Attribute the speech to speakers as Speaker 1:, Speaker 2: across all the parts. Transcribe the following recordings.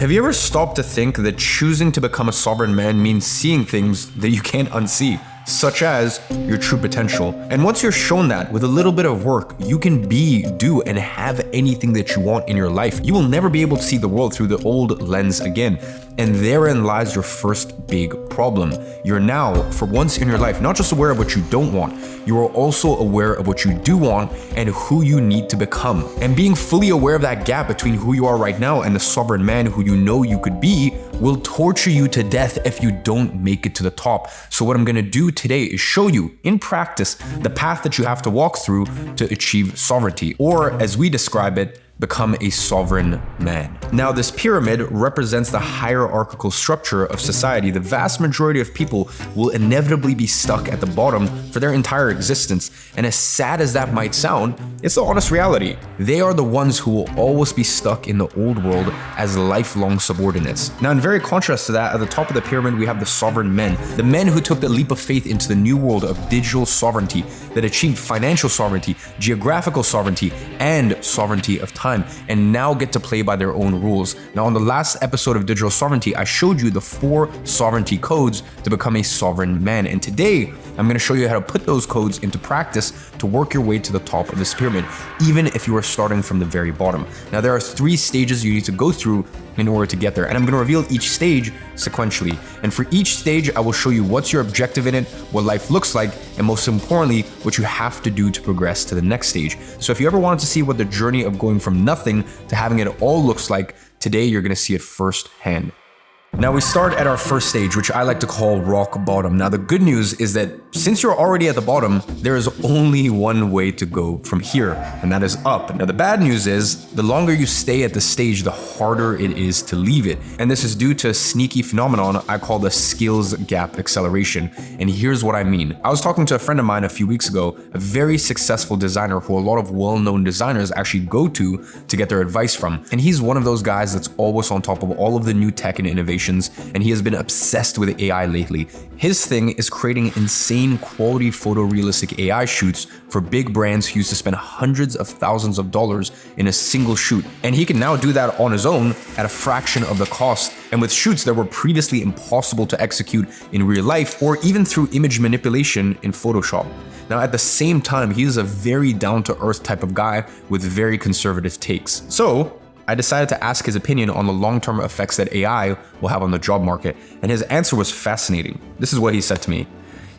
Speaker 1: Have you ever stopped to think that choosing to become a sovereign man means seeing things that you can't unsee, such as your true potential? And once you're shown that with a little bit of work, you can be, do, and have anything that you want in your life. You will never be able to see the world through the old lens again. And therein lies your first big problem. You're now, for once in your life, not just aware of what you don't want, you are also aware of what you do want and who you need to become. And being fully aware of that gap between who you are right now and the sovereign man who you know you could be will torture you to death if you don't make it to the top. So what I'm gonna do today is show you, in practice, the path that you have to walk through to achieve sovereignty, or as we describe it, become a sovereign man. Now, this pyramid represents the hierarchical structure of society. The vast majority of people will inevitably be stuck at the bottom for their entire existence. And as sad as that might sound, it's the honest reality. They are the ones who will always be stuck in the old world as lifelong subordinates. Now, in very contrast to that, at the top of the pyramid, we have the sovereign men. The men who took the leap of faith into the new world of digital sovereignty, that achieved financial sovereignty, geographical sovereignty, and sovereignty of time, and now get to play by their own rules. Now, on the last episode of Digital Sovereignty, I showed you the 4 sovereignty codes to become a sovereign man. And today, I'm going to show you how to put those codes into practice to work your way to the top of this pyramid, even if you are starting from the very bottom. Now, there are 3 stages you need to go through in order to get there, and I'm going to reveal each stage sequentially. And for each stage, I will show you what's your objective in it, what life looks like, and most importantly, what you have to do to progress to the next stage. So if you ever wanted to see what the journey of going from nothing to having it all looks like, today you're going to see it firsthand. Now we start at our first stage, which I like to call rock bottom. Now the good news is that since you're already at the bottom, there is only one way to go from here, and that is up. Now the bad news is the longer you stay at the stage, the harder it is to leave it. And this is due to a sneaky phenomenon I call the skills gap acceleration. And here's what I mean. I was talking to a friend of mine a few weeks ago, a very successful designer who a lot of well-known designers actually go to get their advice from. And he's one of those guys that's always on top of all of the new tech and innovation. And he has been obsessed with AI lately. His thing is creating insane quality photorealistic AI shoots for big brands who used to spend hundreds of thousands of dollars in a single shoot. And he can now do that on his own at a fraction of the cost, and with shoots that were previously impossible to execute in real life or even through image manipulation in Photoshop. Now, at the same time, he is a very down-to-earth type of guy with very conservative takes. So I decided to ask his opinion on the long-term effects that AI will have on the job market, and his answer was fascinating. This is what he said to me.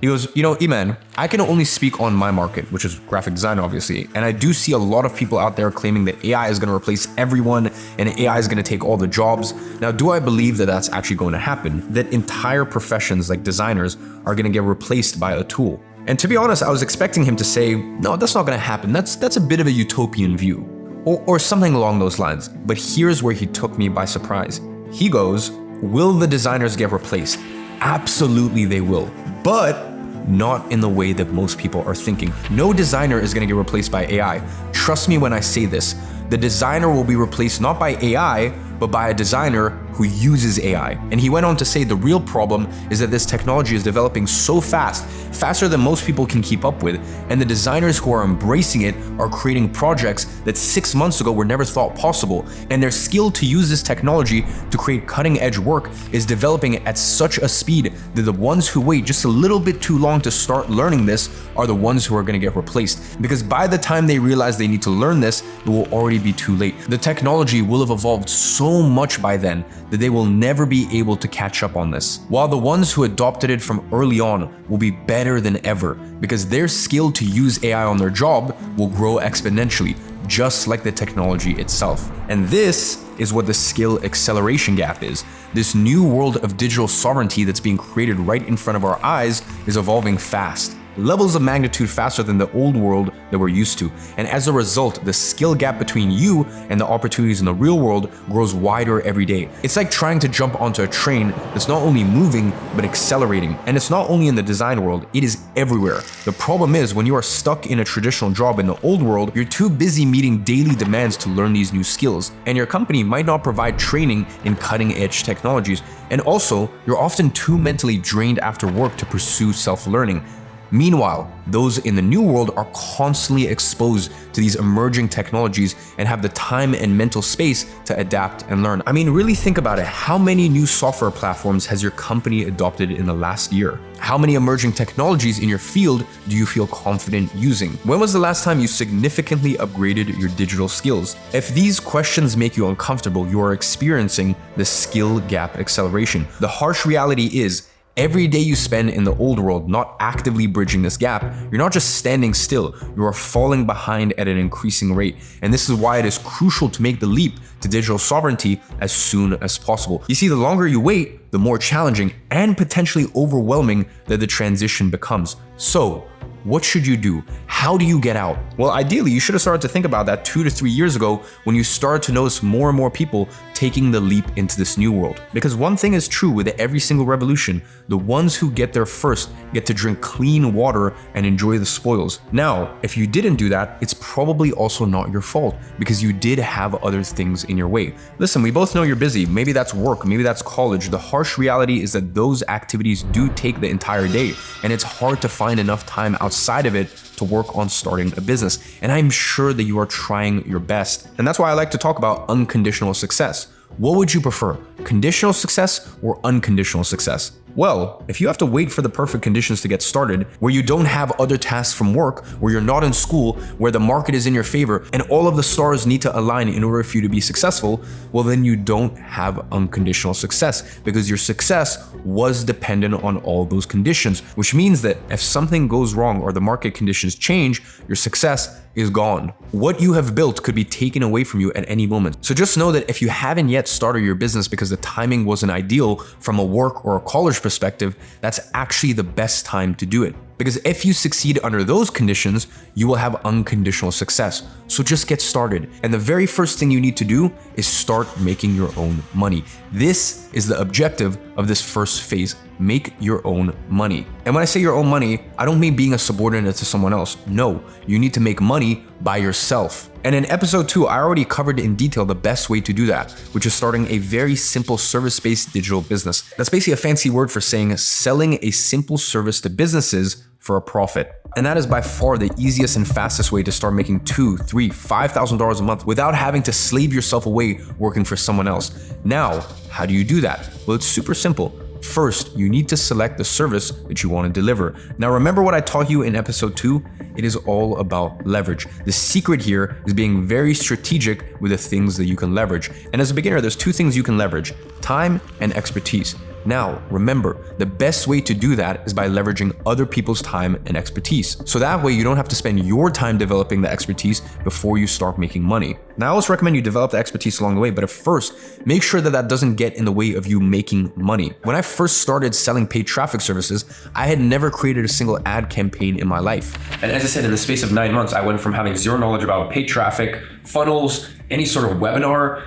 Speaker 1: He goes, Iman, I can only speak on my market, which is graphic design, obviously, and I do see a lot of people out there claiming that AI is going to replace everyone and AI is going to take all the jobs. Now, do I believe that that's actually going to happen? That entire professions like designers are going to get replaced by a tool? And to be honest, I was expecting him to say, no, that's not going to happen. That's a bit of a utopian view. Or something along those lines. But here's where he took me by surprise. He goes, will the designers get replaced? Absolutely they will, but not in the way that most people are thinking. No designer is going to get replaced by AI. Trust me when I say this. The designer will be replaced not by AI, but by a designer who uses AI. And he went on to say the real problem is that this technology is developing so fast, faster than most people can keep up with, and the designers who are embracing it are creating projects that 6 months ago were never thought possible, and their skill to use this technology to create cutting-edge work is developing at such a speed that the ones who wait just a little bit too long to start learning this are the ones who are going to get replaced. Because by the time they realize they need to learn this, it will already be too late. The technology will have evolved so much by then that they will never be able to catch up on this. While the ones who adopted it from early on will be better than ever because their skill to use AI on their job will grow exponentially, just like the technology itself. And this is what the skill acceleration gap is. This new world of digital sovereignty that's being created right in front of our eyes is evolving fast. Levels of magnitude faster than the old world that we're used to. And as a result, the skill gap between you and the opportunities in the real world grows wider every day. It's like trying to jump onto a train that's not only moving, but accelerating. And it's not only in the design world, it is everywhere. The problem is when you are stuck in a traditional job in the old world, you're too busy meeting daily demands to learn these new skills. And your company might not provide training in cutting-edge technologies. And also, you're often too mentally drained after work to pursue self-learning. Meanwhile, those in the new world are constantly exposed to these emerging technologies and have the time and mental space to adapt and learn. I mean, really think about it. How many new software platforms has your company adopted in the last year? How many emerging technologies in your field do you feel confident using? When was the last time you significantly upgraded your digital skills? If these questions make you uncomfortable, you are experiencing the skill gap acceleration. The harsh reality is, every day you spend in the old world not actively bridging this gap, you're not just standing still, you are falling behind at an increasing rate. And this is why it is crucial to make the leap to digital sovereignty as soon as possible. You see, the longer you wait, the more challenging and potentially overwhelming that the transition becomes. So, what should you do? How do you get out? Well, ideally, you should have started to think about that 2 to 3 years ago when you started to notice more and more people taking the leap into this new world. Because one thing is true with every single revolution, the ones who get there first get to drink clean water and enjoy the spoils. Now, if you didn't do that, it's probably also not your fault because you did have other things in your way. Listen, we both know you're busy. Maybe that's work, maybe that's college. The harsh reality is that those activities do take the entire day, and it's hard to find enough time outside of it to work on starting a business. And I'm sure that you are trying your best. And that's why I like to talk about unconditional success. What would you prefer? Conditional success or unconditional success? Well, if you have to wait for the perfect conditions to get started, where you don't have other tasks from work, where you're not in school, where the market is in your favor, and all of the stars need to align in order for you to be successful, well, then you don't have unconditional success because your success was dependent on all those conditions, which means that if something goes wrong or the market conditions change, your success is gone. What you have built could be taken away from you at any moment. So just know that if you haven't yet started your business because the timing wasn't ideal from a work or a college perspective, that's actually the best time to do it. Because if you succeed under those conditions, you will have unconditional success. So just get started. And the very first thing you need to do is start making your own money. This is the objective of this first phase. Make your own money. And when I say your own money, I don't mean being a subordinate to someone else. No, you need to make money by yourself. And in episode 2, I already covered in detail the best way to do that, which is starting a very simple service-based digital business. That's basically a fancy word for saying selling a simple service to businesses for a profit. And that is by far the easiest and fastest way to start making $2,000, $3,000, $5,000 a month without having to slave yourself away working for someone else. Now, how do you do that? Well, it's super simple. First, you need to select the service that you want to deliver. Now, remember what I taught you in episode 2? It is all about leverage. The secret here is being very strategic with the things that you can leverage. And as a beginner, there's 2 things you can leverage: time and expertise. Now, remember, the best way to do that is by leveraging other people's time and expertise. So that way you don't have to spend your time developing the expertise before you start making money. Now, I always recommend you develop the expertise along the way, but at first, make sure that that doesn't get in the way of you making money. When I first started selling paid traffic services, I had never created a single ad campaign in my life. And as I said, in the space of 9 months, I went from having zero knowledge about paid traffic, funnels, any sort of webinar,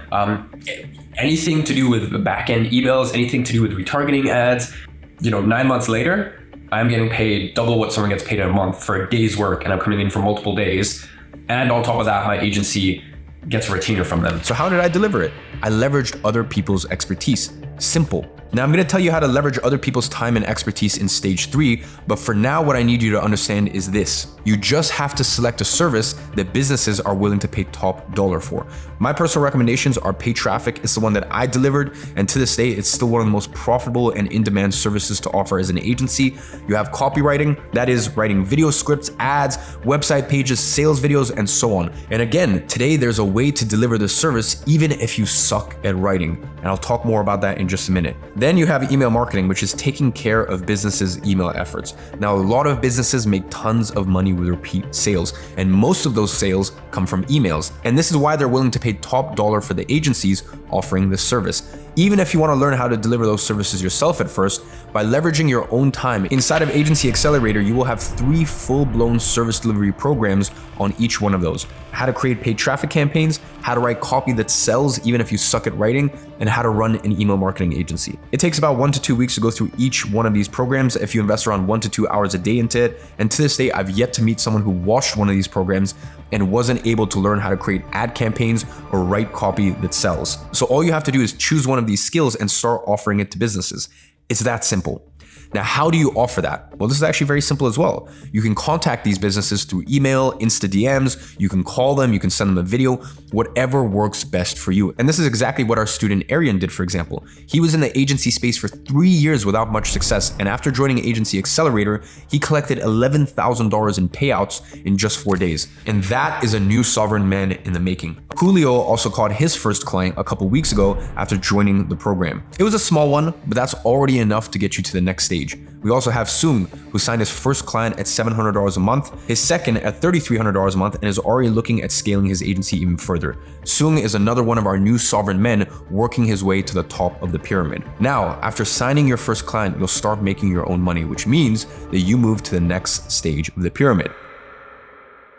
Speaker 1: anything to do with the back-end emails, anything to do with retargeting ads. 9 months later, I'm getting paid double what someone gets paid in a month for a day's work, and I'm coming in for multiple days. And on top of that, my agency gets a retainer from them. So how did I deliver it? I leveraged other people's expertise. Simple. Now I'm going to tell you how to leverage other people's time and expertise in stage 3, but for now what I need you to understand is this. You just have to select a service that businesses are willing to pay top dollar for. My personal recommendations are paid traffic. It's the one that I delivered, and to this day, it's still one of the most profitable and in-demand services to offer as an agency. You have copywriting, that is writing video scripts, ads, website pages, sales videos, and so on. And again, today there's a way to deliver this service even if you suck at writing, and I'll talk more about that in just a minute. Then you have email marketing, which is taking care of businesses' email efforts. Now, a lot of businesses make tons of money with repeat sales, and most of those sales come from emails. And this is why they're willing to pay top dollar for the agencies offering this service. Even if you want to learn how to deliver those services yourself at first, by leveraging your own time, inside of Agency Accelerator, you will have 3 full-blown service delivery programs on each one of those. How to create paid traffic campaigns, how to write copy that sells even if you suck at writing, and how to run an email marketing agency. It takes about 1 to 2 weeks to go through each one of these programs if you invest around 1 to 2 hours a day into it. And to this day, I've yet to meet someone who watched one of these programs and wasn't able to learn how to create ad campaigns or write copy that sells. So all you have to do is choose one of these skills and start offering it to businesses. It's that simple. Now, how do you offer that? Well, this is actually very simple as well. You can contact these businesses through email, Insta DMs, you can call them, you can send them a video, whatever works best for you. And this is exactly what our student Arian did, for example. He was in the agency space for 3 years without much success, and after joining Agency Accelerator, he collected $11,000 in payouts in just 4 days. And that is a new sovereign man in the making. Julio also caught his first client a couple weeks ago after joining the program. It was a small one, but that's already enough to get you to the next stage. We also have Sung, who signed his first client at $700 a month, his second at $3,300 a month, and is already looking at scaling his agency even further. Sung is another one of our new sovereign men working his way to the top of the pyramid. Now, after signing your first client, you'll start making your own money, which means that you move to the next stage of the pyramid.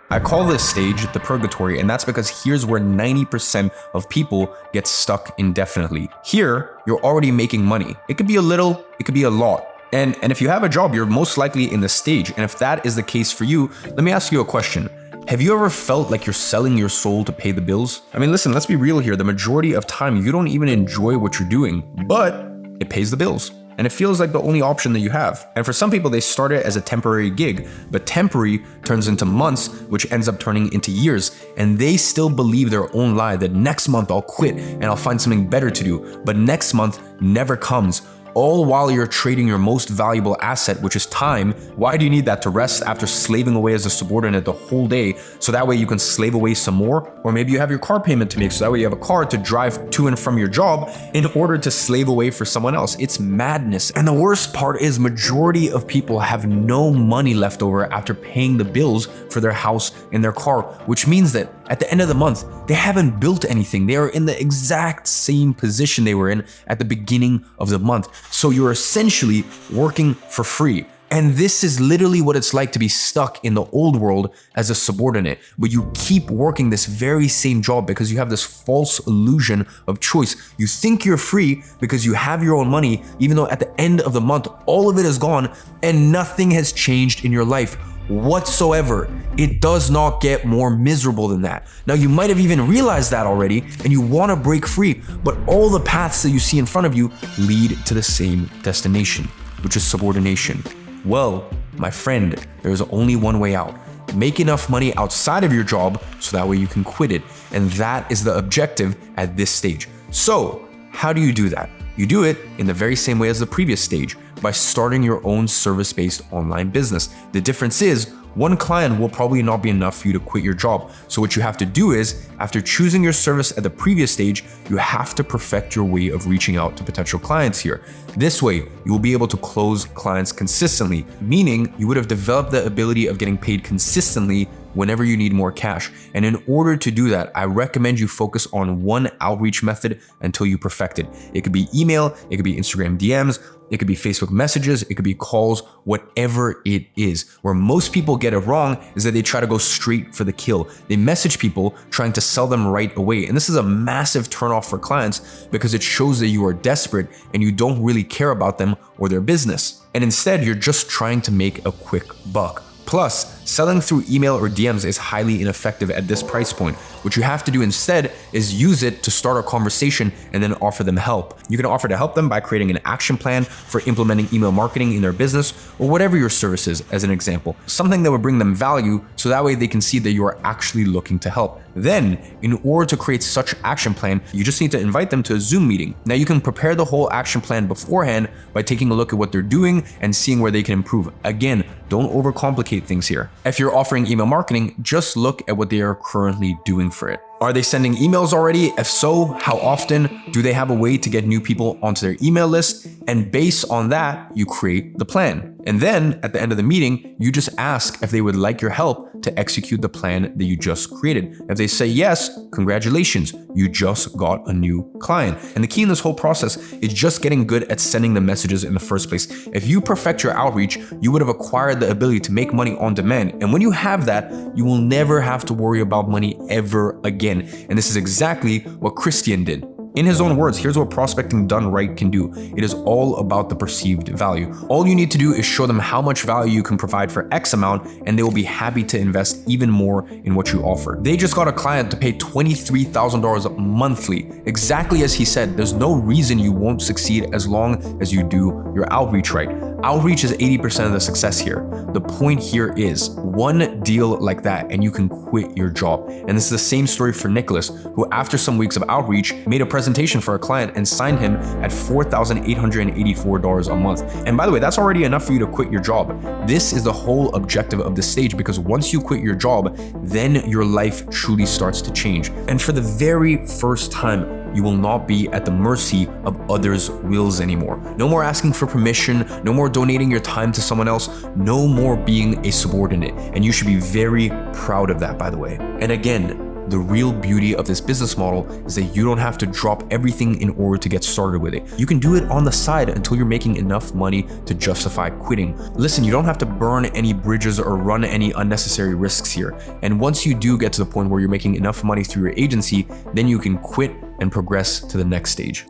Speaker 1: I call this stage the purgatory, and that's because here's where 90% of people get stuck indefinitely. Here, you're already making money. It could be a little, it could be a lot. And if you have a job, you're most likely in the stage. And if that is the case for you, let me ask you a question. Have you ever felt like you're selling your soul to pay the bills? I mean, listen, let's be real here. The majority of time, you don't even enjoy what you're doing, but it pays the bills. And it feels like the only option that you have. And for some people, they start it as a temporary gig, but temporary turns into months, which ends up turning into years. And they still believe their own lie that next month I'll quit and I'll find something better to do. But next month never comes. All while you're trading your most valuable asset, which is time. Why do you need that? To rest after slaving away as a subordinate the whole day, so that way you can slave away some more? Or maybe you have your car payment to make, so that way you have a car to drive to and from your job in order to slave away for someone else. It's madness. And the worst part is majority of people have no money left over after paying the bills for their house and their car, which means that at the end of the month, they haven't built anything. They are in the exact same position they were in at the beginning of the month. So you're essentially working for free. And this is literally what it's like to be stuck in the old world as a subordinate, but you keep working this very same job because you have this false illusion of choice. You think you're free because you have your own money, even though at the end of the month, all of it is gone and nothing has changed in your life whatsoever. It does not get more miserable than that. Now, you might have even realized that already and you want to break free, but all the paths that you see in front of you lead to the same destination, which is subordination. Well, my friend, there's only one way out. Make enough money outside of your job so that way you can quit it. And that is the objective at this stage. So, how do you do that? You do it in the very same way as the previous stage, by starting your own service-based online business. The difference is, one client will probably not be enough for you to quit your job. So what you have to do is, after choosing your service at the previous stage, you have to perfect your way of reaching out to potential clients here. This way, you will be able to close clients consistently, meaning you would have developed the ability of getting paid consistently whenever you need more cash. And in order to do that, I recommend you focus on one outreach method until you perfect it. It could be email, it could be Instagram DMs, it could be Facebook messages, it could be calls, whatever it is. Where most people get it wrong is that they try to go straight for the kill. They message people trying to sell them right away. And this is a massive turnoff for clients because it shows that you are desperate and you don't really care about them or their business. And instead, you're just trying to make a quick buck. Plus, selling through email or DMs is highly ineffective at this price point. What you have to do instead is use it to start a conversation and then offer them help. You can offer to help them by creating an action plan for implementing email marketing in their business or whatever your service is, as an example. Something that would bring them value so that way they can see that you are actually looking to help. Then, in order to create such action plan, you just need to invite them to a Zoom meeting. Now, you can prepare the whole action plan beforehand by taking a look at what they're doing and seeing where they can improve. Again, don't overcomplicate things here. If you're offering email marketing, just look at what they are currently doing for it. Are they sending emails already? If so, how often? Do they have a way to get new people onto their email list? And based on that, you create the plan. And then at the end of the meeting, you just ask if they would like your help to execute the plan that you just created. If they say yes, congratulations, you just got a new client. And the key in this whole process is just getting good at sending the messages in the first place. If you perfect your outreach, you would have acquired the ability to make money on demand. And when you have that, you will never have to worry about money ever again. And this is exactly what Christian did. In his own words, here's what prospecting done right can do. It is all about the perceived value. All you need to do is show them how much value you can provide for X amount, and they will be happy to invest even more in what you offer. They just got a client to pay $23,000 monthly. Exactly as he said, there's no reason you won't succeed as long as you do your outreach right. Outreach is 80% of the success here. The point here is one deal like that and you can quit your job. And this is the same story for Nicholas, who after some weeks of outreach made a presentation for a client and signed him at $4,884 a month. And by the way, that's already enough for you to quit your job. This is the whole objective of this stage, because once you quit your job, then your life truly starts to change. And for the very first time, you will not be at the mercy of others' wills anymore. No more asking for permission, no more donating your time to someone else, no more being a subordinate. And you should be very proud of that, by the way. And again, the real beauty of this business model is that you don't have to drop everything in order to get started with it. You can do it on the side until you're making enough money to justify quitting. Listen, you don't have to burn any bridges or run any unnecessary risks here. And once you do get to the point where you're making enough money through your agency, then you can quit and progress to the next stage.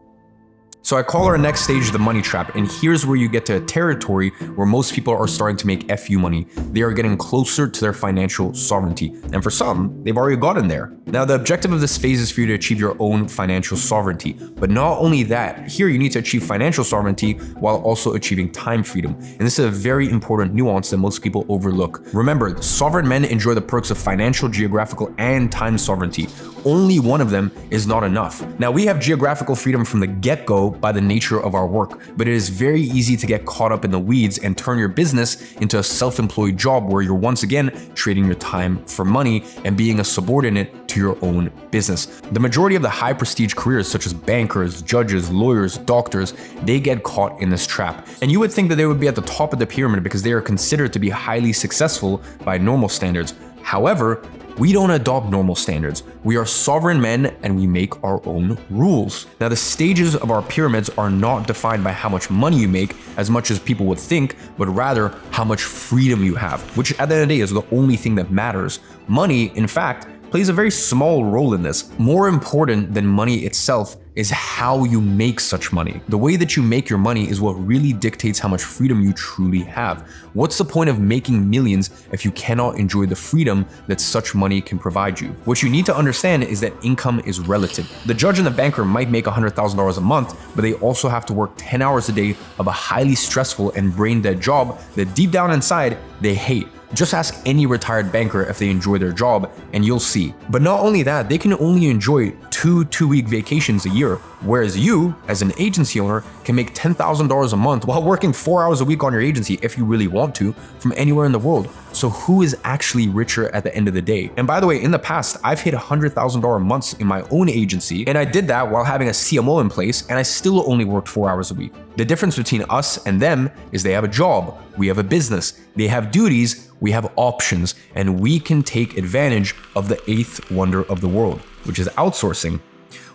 Speaker 1: So I call our next stage the money trap, and here's where you get to a territory where most people are starting to make FU money. They are getting closer to their financial sovereignty, and for some, they've already gotten there. Now, the objective of this phase is for you to achieve your own financial sovereignty, but not only that, here you need to achieve financial sovereignty while also achieving time freedom, and this is a very important nuance that most people overlook. Remember, sovereign men enjoy the perks of financial, geographical, and time sovereignty. Only one of them is not enough. Now, we have geographical freedom from the get-go by the nature of our work, but it is very easy to get caught up in the weeds and turn your business into a self-employed job where you're once again trading your time for money and being a subordinate to your own business. The majority of the high prestige careers such as bankers, judges, lawyers, doctors, they get caught in this trap. And you would think that they would be at the top of the pyramid because they are considered to be highly successful by normal standards. However, we don't adopt normal standards. We are sovereign men and we make our own rules. Now, the stages of our pyramids are not defined by how much money you make as much as people would think, but rather how much freedom you have, which at the end of the day is the only thing that matters. Money, in fact, plays a very small role in this. More important than money itself is how you make such money. The way that you make your money is what really dictates how much freedom you truly have. What's the point of making millions if you cannot enjoy the freedom that such money can provide you? What you need to understand is that income is relative. The judge and the banker might make $100,000 a month, but they also have to work 10 hours a day of a highly stressful and brain-dead job that deep down inside they hate. Just ask any retired banker if they enjoy their job and you'll see. But not only that, they can only enjoy two-week vacations a year, whereas you, as an agency owner, can make $10,000 a month while working 4 hours a week on your agency if you really want to, from anywhere in the world. So who is actually richer at the end of the day? And by the way, in the past, I've hit $100,000 months in my own agency, and I did that while having a CMO in place, and I still only worked 4 hours a week. The difference between us and them is they have a job, we have a business, they have duties, we have options, and we can take advantage of the eighth wonder of the world, which is outsourcing.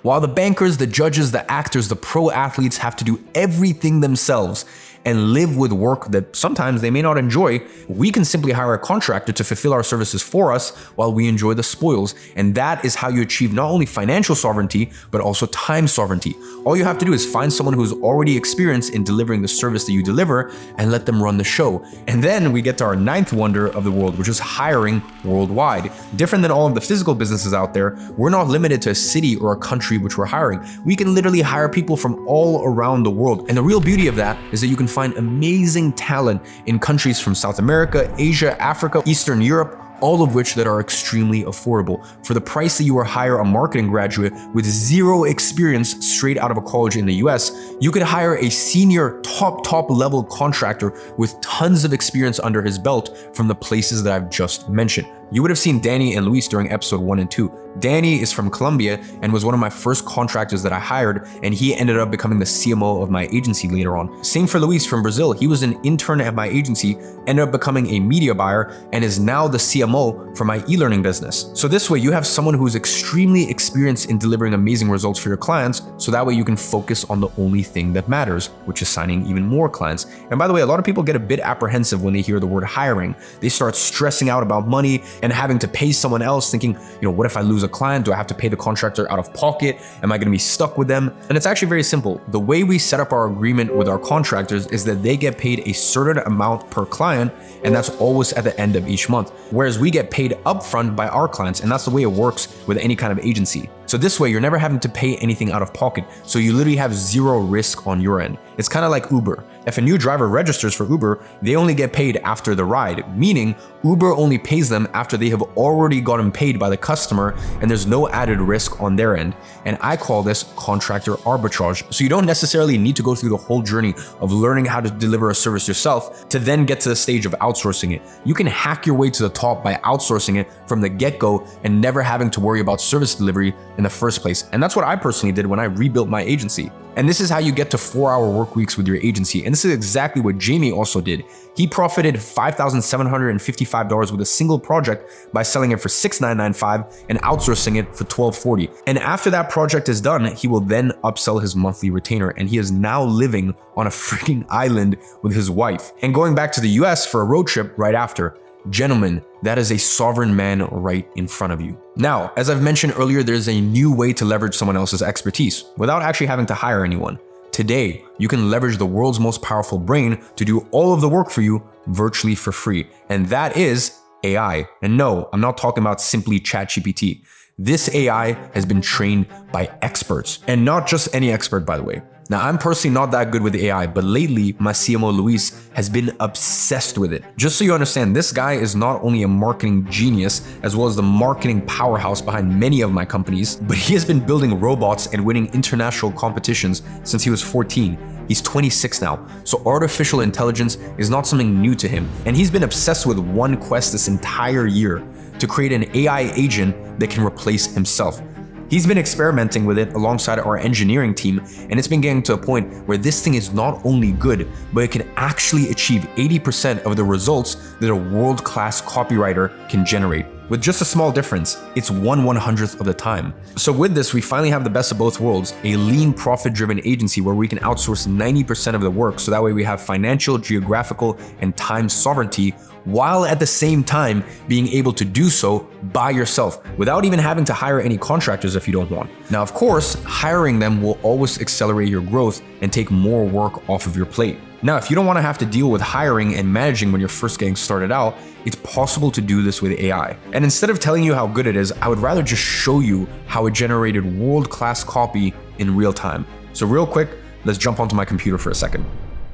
Speaker 1: While the bankers, the judges, the actors, the pro athletes have to do everything themselves and live with work that sometimes they may not enjoy, we can simply hire a contractor to fulfill our services for us while we enjoy the spoils. And that is how you achieve not only financial sovereignty, but also time sovereignty. All you have to do is find someone who's already experienced in delivering the service that you deliver and let them run the show. And then we get to our ninth wonder of the world, which is hiring worldwide. Different than all of the physical businesses out there, we're not limited to a city or a country which we're hiring. We can literally hire people from all around the world. And the real beauty of that is that you can find amazing talent in countries from South America, Asia, Africa, Eastern Europe, all of which that are extremely affordable. For the price that you would hire a marketing graduate with zero experience straight out of a college in the US, you could hire a senior top level contractor with tons of experience under his belt from the places that I've just mentioned. You would have seen Danny and Luis during episode 1 and 2. Danny is from Colombia and was one of my first contractors that I hired, and he ended up becoming the CMO of my agency later on. Same for Luis from Brazil. He was an intern at my agency, ended up becoming a media buyer, and is now the CMO for my e-learning business. So this way you have someone who's extremely experienced in delivering amazing results for your clients, so that way you can focus on the only thing that matters, which is signing even more clients. And by the way, a lot of people get a bit apprehensive when they hear the word hiring. They start stressing out about money and having to pay someone else, thinking, what if I lose a client? Do I have to pay the contractor out of pocket? Am I going to be stuck with them? And it's actually very simple. The way we set up our agreement with our contractors is that they get paid a certain amount per client, and that's always at the end of each month. Whereas we get paid upfront by our clients, and that's the way it works with any kind of agency. So this way, you're never having to pay anything out of pocket. So you literally have zero risk on your end. It's kind of like Uber. If a new driver registers for Uber, they only get paid after the ride, meaning Uber only pays them after they have already gotten paid by the customer and there's no added risk on their end. And I call this contractor arbitrage. So you don't necessarily need to go through the whole journey of learning how to deliver a service yourself to then get to the stage of outsourcing it. You can hack your way to the top by outsourcing it from the get-go and never having to worry about service delivery in the first place. And that's what I personally did when I rebuilt my agency. And this is how you get to 4-hour work weeks with your agency. And this is exactly what Jamie also did. He profited $5,755 with a single project by selling it for $6,995 and outsourcing it for $1,240. And after that project is done, he will then upsell his monthly retainer. And he is now living on a freaking island with his wife and going back to the US for a road trip right after. Gentlemen, that is a sovereign man right in front of you. Now, as I've mentioned earlier, there's a new way to leverage someone else's expertise without actually having to hire anyone. Today, you can leverage the world's most powerful brain to do all of the work for you virtually for free. And that is AI. And no, I'm not talking about simply ChatGPT. This AI has been trained by experts, and not just any expert, by the way. Now, I'm personally not that good with AI, but lately, my CMO Luis has been obsessed with it. Just so you understand, this guy is not only a marketing genius, as well as the marketing powerhouse behind many of my companies, but he has been building robots and winning international competitions since he was 14. He's 26 now, so artificial intelligence is not something new to him. And he's been obsessed with one quest this entire year, to create an AI agent that can replace himself. He's been experimenting with it alongside our engineering team, and it's been getting to a point where this thing is not only good, but it can actually achieve 80% of the results that a world-class copywriter can generate. With just a small difference, it's 1/100th of the time. So with this, we finally have the best of both worlds, a lean, profit-driven agency where we can outsource 90% of the work, so that way we have financial, geographical, and time sovereignty, while at the same time being able to do so by yourself without even having to hire any contractors if you don't want. Now, of course, hiring them will always accelerate your growth and take more work off of your plate. Now, if you don't want to have to deal with hiring and managing when you're first getting started out, it's possible to do this with AI. And instead of telling you how good it is, I would rather just show you how it generated world-class copy in real time. So real quick, let's jump onto my computer for a second.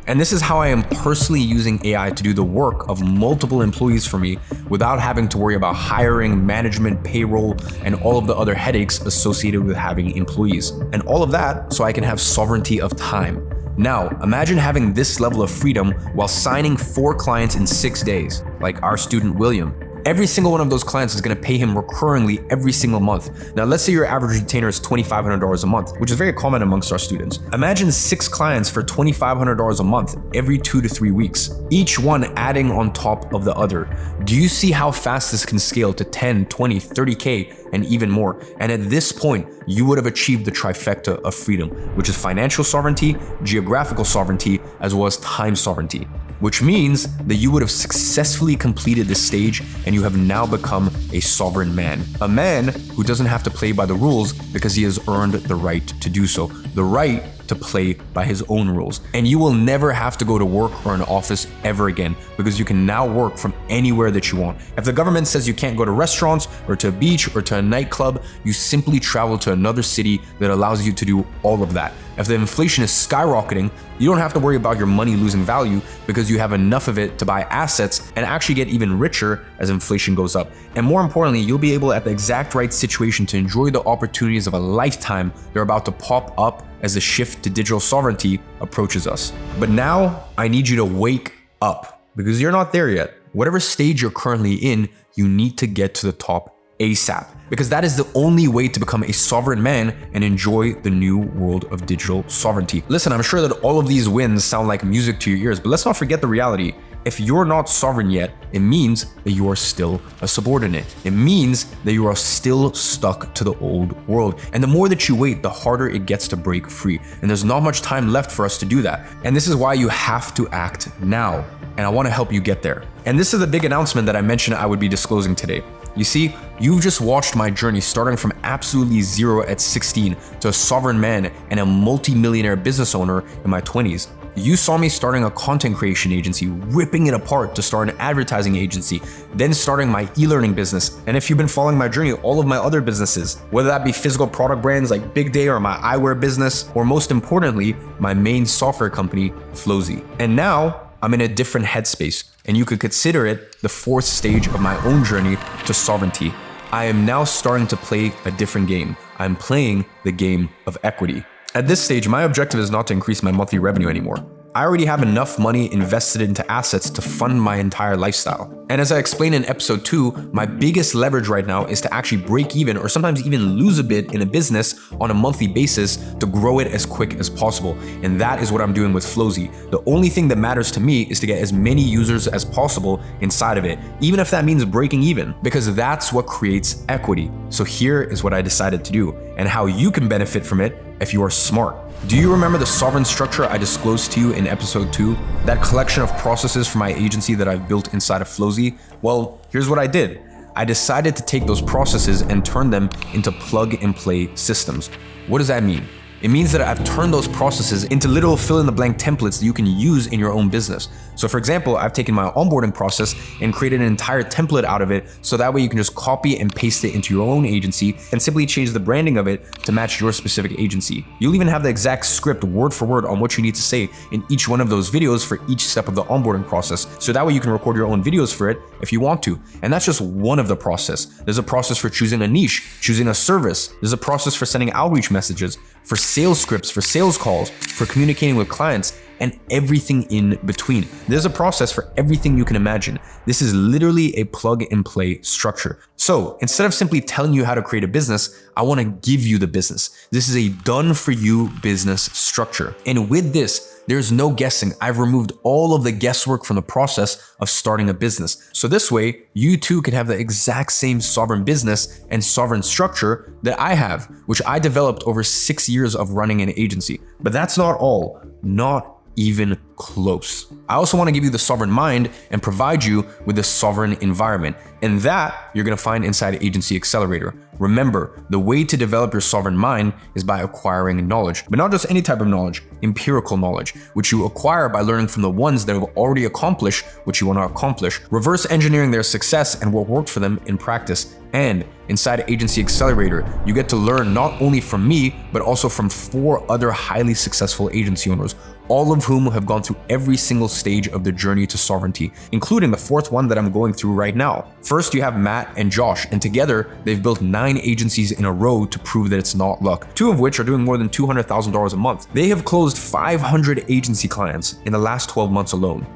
Speaker 1: And this is how I am personally using AI to do the work of multiple employees for me without having to worry about hiring, management, payroll, and all of the other headaches associated with having employees. And all of that so I can have sovereignty of time. Now, imagine having this level of freedom while signing 4 clients in 6 days, like our student William. Every single one of those clients is going to pay him recurringly every single month. Now, let's say your average retainer is $2,500 a month, which is very common amongst our students. Imagine 6 clients for $2,500 a month every 2 to 3 weeks, each one adding on top of the other. Do you see how fast this can scale to 10, 20, 30K and even more? And at this point, you would have achieved the trifecta of freedom, which is financial sovereignty, geographical sovereignty, as well as time sovereignty. Which means that you would have successfully completed this stage and you have now become a sovereign man. A man who doesn't have to play by the rules because he has earned the right to do so. The right to play by his own rules. And you will never have to go to work or an office ever again because you can now work from anywhere that you want. If the government says you can't go to restaurants or to a beach or to a nightclub, you simply travel to another city that allows you to do all of that. If the inflation is skyrocketing, you don't have to worry about your money losing value because you have enough of it to buy assets and actually get even richer as inflation goes up. And more importantly, you'll be able at the exact right situation to enjoy the opportunities of a lifetime that are about to pop up as the shift to digital sovereignty approaches us. But now I need you to wake up because you're not there yet. Whatever stage you're currently in, you need to get to the top ASAP, because that is the only way to become a sovereign man and enjoy the new world of digital sovereignty. Listen, I'm sure that all of these wins sound like music to your ears, but let's not forget the reality. If you're not sovereign yet, it means that you are still a subordinate. It means that you are still stuck to the old world. And the more that you wait, the harder it gets to break free. And there's not much time left for us to do that. And this is why you have to act now. And I want to help you get there. And this is the big announcement that I mentioned I would be disclosing today. You see, you've just watched my journey starting from absolutely zero at 16 to a sovereign man and a multi-millionaire business owner in my 20s. You saw me starting a content creation agency, ripping it apart to start an advertising agency, then starting my e-learning business. And if you've been following my journey, all of my other businesses, whether that be physical product brands like Big Day or my eyewear business, or most importantly, my main software company, Flozy. And now I'm in a different headspace, and you could consider it the fourth stage of my own journey to sovereignty. I am now starting to play a different game. I'm playing the game of equity. At this stage, my objective is not to increase my monthly revenue anymore. I already have enough money invested into assets to fund my entire lifestyle. And as I explained in episode 2, my biggest leverage right now is to actually break even or sometimes even lose a bit in a business on a monthly basis to grow it as quick as possible. And that is what I'm doing with Flozy. The only thing that matters to me is to get as many users as possible inside of it, even if that means breaking even, because that's what creates equity. So here is what I decided to do and how you can benefit from it if you are smart. Do you remember the sovereign structure I disclosed to you in episode 2? That collection of processes for my agency that I've built inside of Flozy? Well, here's what I did. I decided to take those processes and turn them into plug and play systems. What does that mean? It means that I've turned those processes into little fill-in-the-blank templates that you can use in your own business. So for example, I've taken my onboarding process and created an entire template out of it, so that way you can just copy and paste it into your own agency and simply change the branding of it to match your specific agency. You'll even have the exact script word for word on what you need to say in each one of those videos for each step of the onboarding process. So that way you can record your own videos for it if you want to. And that's just one of the process. There's a process for choosing a niche, choosing a service. There's a process for sending outreach messages, for sales scripts, for sales calls, for communicating with clients, and everything in between. There's a process for everything you can imagine. This is literally a plug and play structure. So instead of simply telling you how to create a business, I want to give you the business. This is a done for you business structure. And with this, there's no guessing. I've removed all of the guesswork from the process of starting a business. So this way, you too can have the exact same sovereign business and sovereign structure that I have, which I developed over 6 years of running an agency. But that's not all. Not even close. I also want to give you the sovereign mind and provide you with the sovereign environment. And that you're going to find inside Agency Accelerator. Remember, the way to develop your sovereign mind is by acquiring knowledge, but not just any type of knowledge, empirical knowledge, which you acquire by learning from the ones that have already accomplished what you want to accomplish, reverse engineering their success and what worked for them in practice. And inside Agency Accelerator, you get to learn not only from me, but also from 4 other highly successful agency owners, all of whom have gone through every single stage of the journey to sovereignty, including the 4th one that I'm going through right now. First, you have Matt and Josh, and together they've built 9 agencies in a row to prove that it's not luck, 2 of which are doing more than $200,000 a month. They have closed 500 agency clients in the last 12 months alone.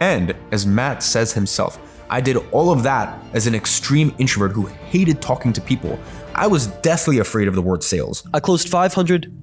Speaker 1: And as Matt says himself, I did all of that as an extreme introvert who hated talking to people. I was deathly afraid of the word sales.
Speaker 2: I closed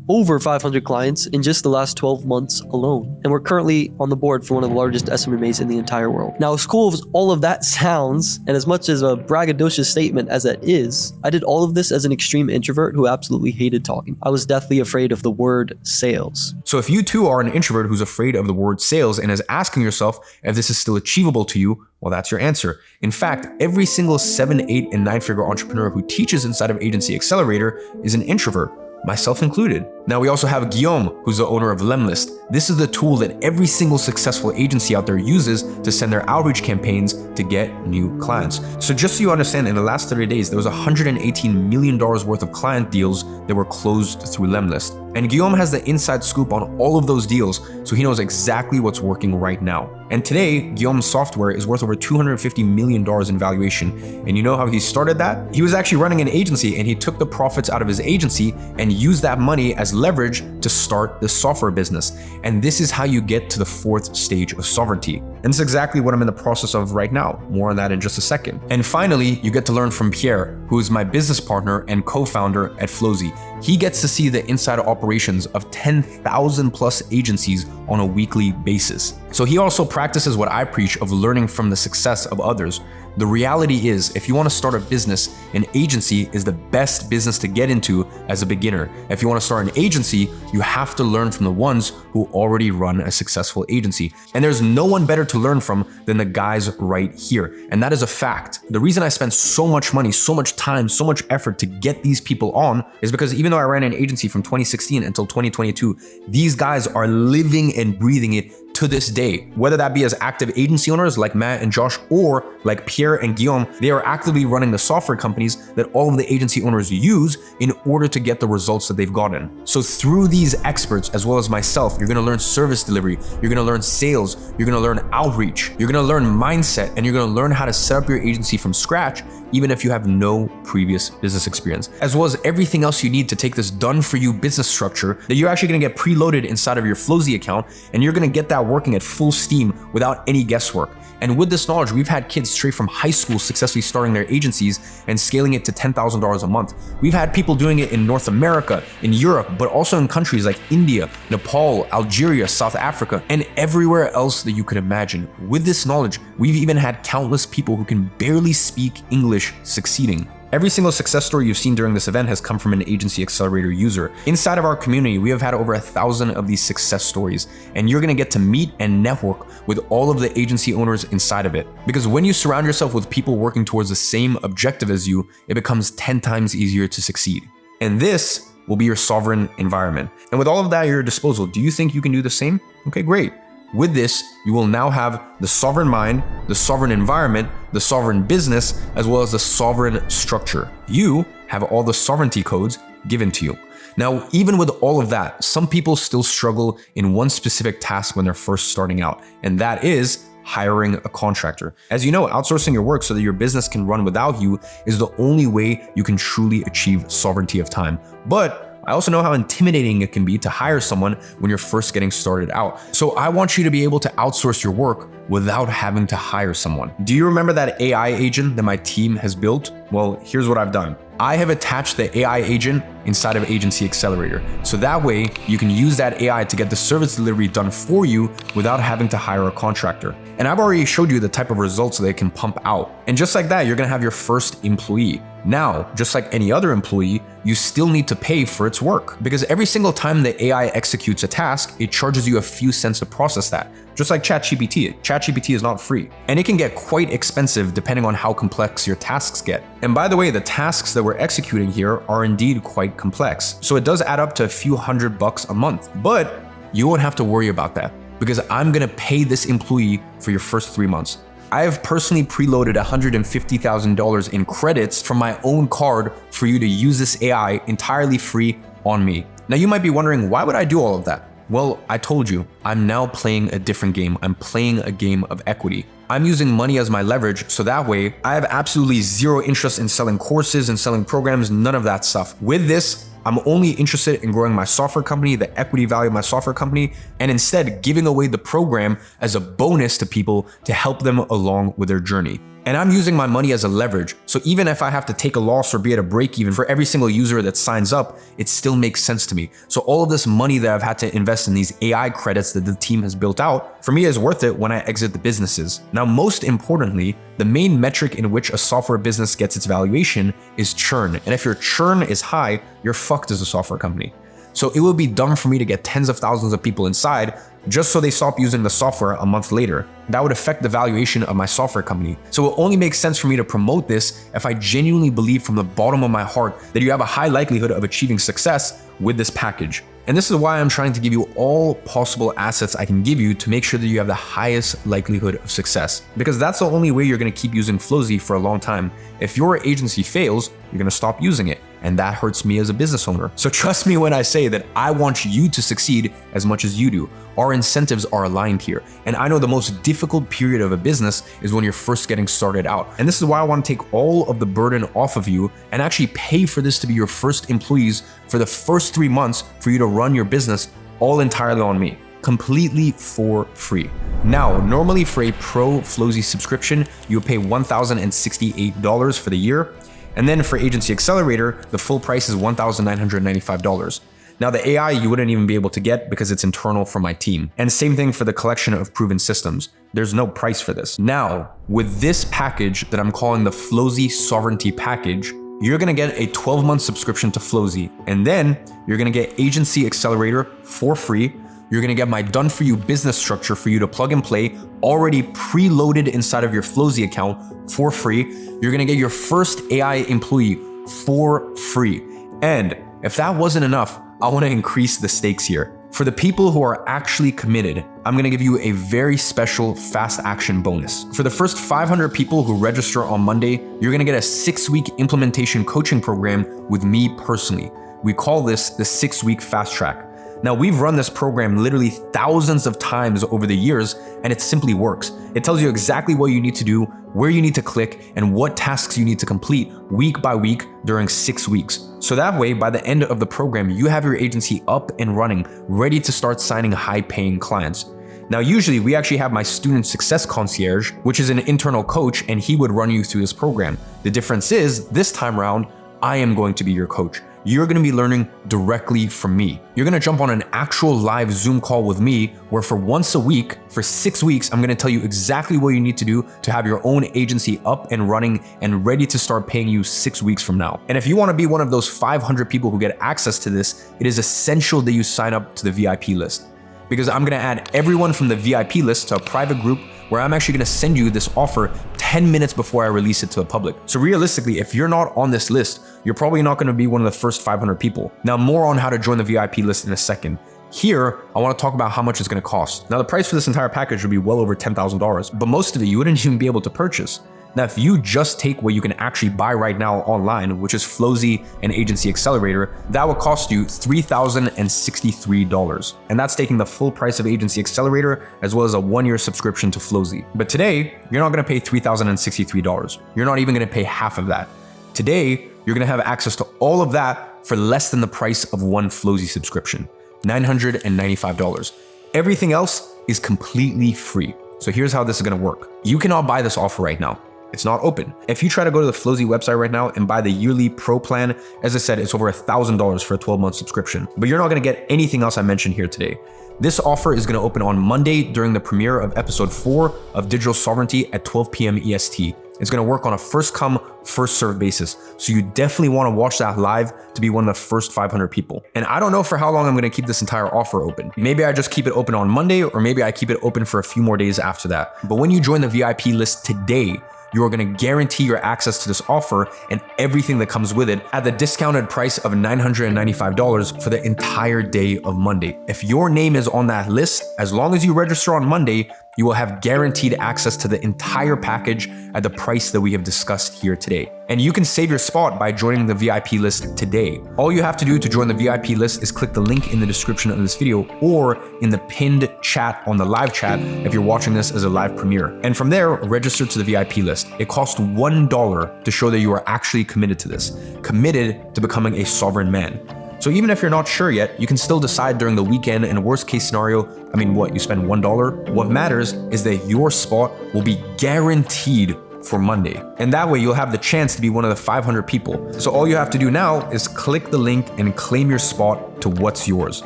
Speaker 2: over 500 clients in just the last 12 months alone. And we're currently on the board for one of the largest SMMAs in the entire world. Now, as cool as all of that sounds, and as much as a braggadocious statement as that is, I did all of this as an extreme introvert who absolutely hated talking. I was deathly afraid of the word sales.
Speaker 1: So if you too are an introvert who's afraid of the word sales and is asking yourself if this is still achievable to you, well, that's your answer. In fact, every single 7, 8, and 9-figure entrepreneur who teaches inside of Agency Accelerator is an introvert, myself included. Now we also have Guillaume, who's the owner of Lemlist. This is the tool that every single successful agency out there uses to send their outreach campaigns to get new clients. So just so you understand, in the last 30 days, there was $118 million worth of client deals that were closed through Lemlist. And Guillaume has the inside scoop on all of those deals, so he knows exactly what's working right now. And today, Guillaume's software is worth over $250 million in valuation. And you know how he started that? He was actually running an agency, and he took the profits out of his agency and used that money as leverage to start the software business. And this is how you get to the 4th stage of sovereignty. And it's exactly what I'm in the process of right now. More on that in just a second. And finally, you get to learn from Pierre, who is my business partner and co-founder at Flozy. He gets to see the inside operations of 10,000 plus agencies on a weekly basis. So he also practices what I preach of learning from the success of others. The reality is, if you want to start a business, an agency is the best business to get into as a beginner. If you want to start an agency, you have to learn from the ones who already run a successful agency. And there's no one better to to learn from than the guys right here. And that is a fact. The reason I spent so much money, so much time, so much effort to get these people on is because even though I ran an agency from 2016 until 2022, these guys are living and breathing it to this day. Whether that be as active agency owners like Matt and Josh, or like Pierre and Guillaume, they are actively running the software companies that all of the agency owners use in order to get the results that they've gotten. So through these experts, as well as myself, you're gonna learn service delivery, you're gonna learn sales, you're gonna learn outreach, you're gonna learn mindset, and you're gonna learn how to set up your agency from scratch, even if you have no previous business experience, as well as everything else you need to take this done for you business structure that you're actually gonna get preloaded inside of your Flowzy account, and you're gonna get that working at full steam without any guesswork. And with this knowledge, we've had kids straight from high school successfully starting their agencies and scaling it to $10,000 a month. We've had people doing it in North America, in Europe, but also in countries like India, Nepal, Algeria, South Africa, and everywhere else that you could imagine. With this knowledge, we've even had countless people who can barely speak English succeeding. Every single success story you've seen during this event has come from an Agency Accelerator user. Inside of our community, we have had over 1,000 of these success stories, and you're gonna get to meet and network with all of the agency owners inside of it. Because when you surround yourself with people working towards the same objective as you, it becomes 10 times easier to succeed. And this will be your sovereign environment. And with all of that at your disposal, do you think you can do the same? Okay, great. With this, you will now have the sovereign mind, the sovereign environment, the sovereign business, as well as the sovereign structure. You have all the sovereignty codes given to you. Now, even with all of that, some people still struggle in one specific task when they're first starting out, and that is hiring a contractor. As you know, outsourcing your work so that your business can run without you is the only way you can truly achieve sovereignty of time. But I also know how intimidating it can be to hire someone when you're first getting started out. So I want you to be able to outsource your work without having to hire someone. Do you remember that AI agent that my team has built? Well, here's what I've done. I have attached the AI agent inside of Agency Accelerator. So that way you can use that AI to get the service delivery done for you without having to hire a contractor. And I've already showed you the type of results they can pump out. And just like that, you're gonna have your first employee. Now, just like any other employee, you still need to pay for its work, because every single time the AI executes a task, it charges you a few cents to process that. Just like ChatGPT. ChatGPT is not free, and it can get quite expensive depending on how complex your tasks get. And by the way, the tasks that we're executing here are indeed quite complex. So it does add up to a few $100 a month, but you won't have to worry about that because I'm gonna pay this employee for your first 3 months. I have personally preloaded $150,000 in credits from my own card for you to use this AI entirely free on me. Now you might be wondering, why would I do all of that? Well, I told you, I'm now playing a different game. I'm playing a game of equity. I'm using money as my leverage, so that way I have absolutely zero interest in selling courses and selling programs, none of that stuff. With this, I'm only interested in growing my software company, the equity value of my software company, and instead giving away the program as a bonus to people to help them along with their journey. And I'm using my money as a leverage. So even if I have to take a loss or be at a break even for every single user that signs up, it still makes sense to me. So all of this money that I've had to invest in these AI credits that the team has built out, for me is worth it when I exit the businesses. Now, most importantly, the main metric in which a software business gets its valuation is churn. And if your churn is high, you're fucked as a software company. So it would be dumb for me to get tens of thousands of people inside just so they stop using the software a month later. That would affect the valuation of my software company. So it only makes sense for me to promote this if I genuinely believe from the bottom of my heart that you have a high likelihood of achieving success with this package. And this is why I'm trying to give you all possible assets I can give you to make sure that you have the highest likelihood of success. Because that's the only way you're gonna keep using Flowzy for a long time. If your agency fails, you're gonna stop using it. And that hurts me as a business owner. So trust me when I say that I want you to succeed as much as you do. Our incentives are aligned here. And I know the most difficult period of a business is when you're first getting started out. And this is why I want to take all of the burden off of you and actually pay for this to be your first employees for the first 3 months for you to run your business all entirely on me, completely for free. Now, normally for a pro Flowzy subscription, you pay $1,068 for the year. And then for Agency Accelerator, the full price is $1,995. Now the AI you wouldn't even be able to get because it's internal from my team. And same thing for the collection of proven systems. There's no price for this. Now, with this package that I'm calling the Flowzy Sovereignty Package, you're gonna get a 12-month subscription to Flowzy. And then you're gonna get Agency Accelerator for free, you're gonna get my done for you business structure for you to plug and play, already preloaded inside of your Flozy account for free. You're gonna get your first AI employee for free. And if that wasn't enough, I wanna increase the stakes here. For the people who are actually committed, I'm gonna give you a very special fast action bonus. For the first 500 people who register on Monday, you're gonna get a 6-week implementation coaching program with me personally. We call this the 6-week fast track. Now, we've run this program literally thousands of times over the years, and it simply works. It tells you exactly what you need to do, where you need to click, and what tasks you need to complete week by week during 6 weeks. So that way, by the end of the program, you have your agency up and running, ready to start signing high-paying clients. Now, usually we actually have my student success concierge, which is an internal coach, and he would run you through this program. The difference is, this time around, I am going to be your coach. You're gonna be learning directly from me. You're gonna jump on an actual live Zoom call with me, where for once a week, for 6 weeks, I'm gonna tell you exactly what you need to do to have your own agency up and running and ready to start paying you 6 weeks from now. And if you wanna be one of those 500 people who get access to this, it is essential that you sign up to the VIP list. Because I'm gonna add everyone from the VIP list to a private group where I'm actually gonna send you this offer 10 minutes before I release it to the public. So realistically, if you're not on this list, you're probably not gonna be one of the first 500 people. Now, more on how to join the VIP list in a second. Here, I wanna talk about how much it's gonna cost. Now, the price for this entire package would be well over $10,000, but most of it you wouldn't even be able to purchase. Now, if you just take what you can actually buy right now online, which is Flozy and Agency Accelerator, that would cost you $3,063. And that's taking the full price of Agency Accelerator as well as a 1-year subscription to Flozy. But today, you're not gonna pay $3,063. You're not even gonna pay half of that. Today, you're gonna have access to all of that for less than the price of one Flozy subscription, $995. Everything else is completely free. So here's how this is gonna work. You cannot buy this offer right now. It's not open. If you try to go to the Flozy website right now and buy the yearly pro plan, as I said, it's over $1,000 for a 12-month subscription, but you're not gonna get anything else I mentioned here today. This offer is gonna open on Monday during the premiere of episode 4 of Digital Sovereignty at 12 p.m. EST. It's gonna work on a first come, first served basis. So you definitely wanna watch that live to be one of the first 500 people. And I don't know for how long I'm gonna keep this entire offer open. Maybe I just keep it open on Monday, or maybe I keep it open for a few more days after that. But when you join the VIP list today, you are going to guarantee your access to this offer and everything that comes with it at the discounted price of $995 for the entire day of Monday. If your name is on that list, as long as you register on Monday, you will have guaranteed access to the entire package at the price that we have discussed here today. And you can save your spot by joining the VIP list today. All you have to do to join the VIP list is click the link in the description of this video or in the pinned chat on the live chat if you're watching this as a live premiere. And from there, register to the VIP list. It costs $1 to show that you are actually committed to this, committed to becoming a sovereign man. So even if you're not sure yet, you can still decide during the weekend. In a worst case scenario, you spend $1. What matters is that your spot will be guaranteed for Monday. And that way you'll have the chance to be one of the 500 people. So all you have to do now is click the link and claim your spot to what's yours,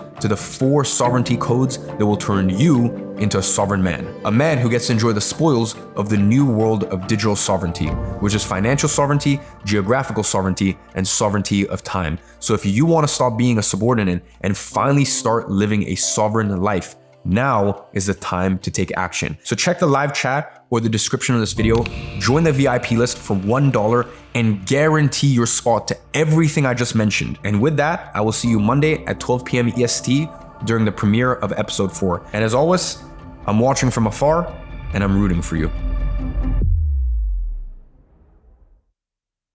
Speaker 1: to the 4 sovereignty codes that will turn you into a sovereign man. A man who gets to enjoy the spoils of the new world of digital sovereignty, which is financial sovereignty, geographical sovereignty, and sovereignty of time. So if you want to stop being a subordinate and finally start living a sovereign life, now is the time to take action. So check the live chat or the description of this video, join the VIP list for $1 and guarantee your spot to everything I just mentioned. And with that, I will see you Monday at 12 p.m. EST during the premiere of episode 4. And as always, I'm watching from afar and I'm rooting for you.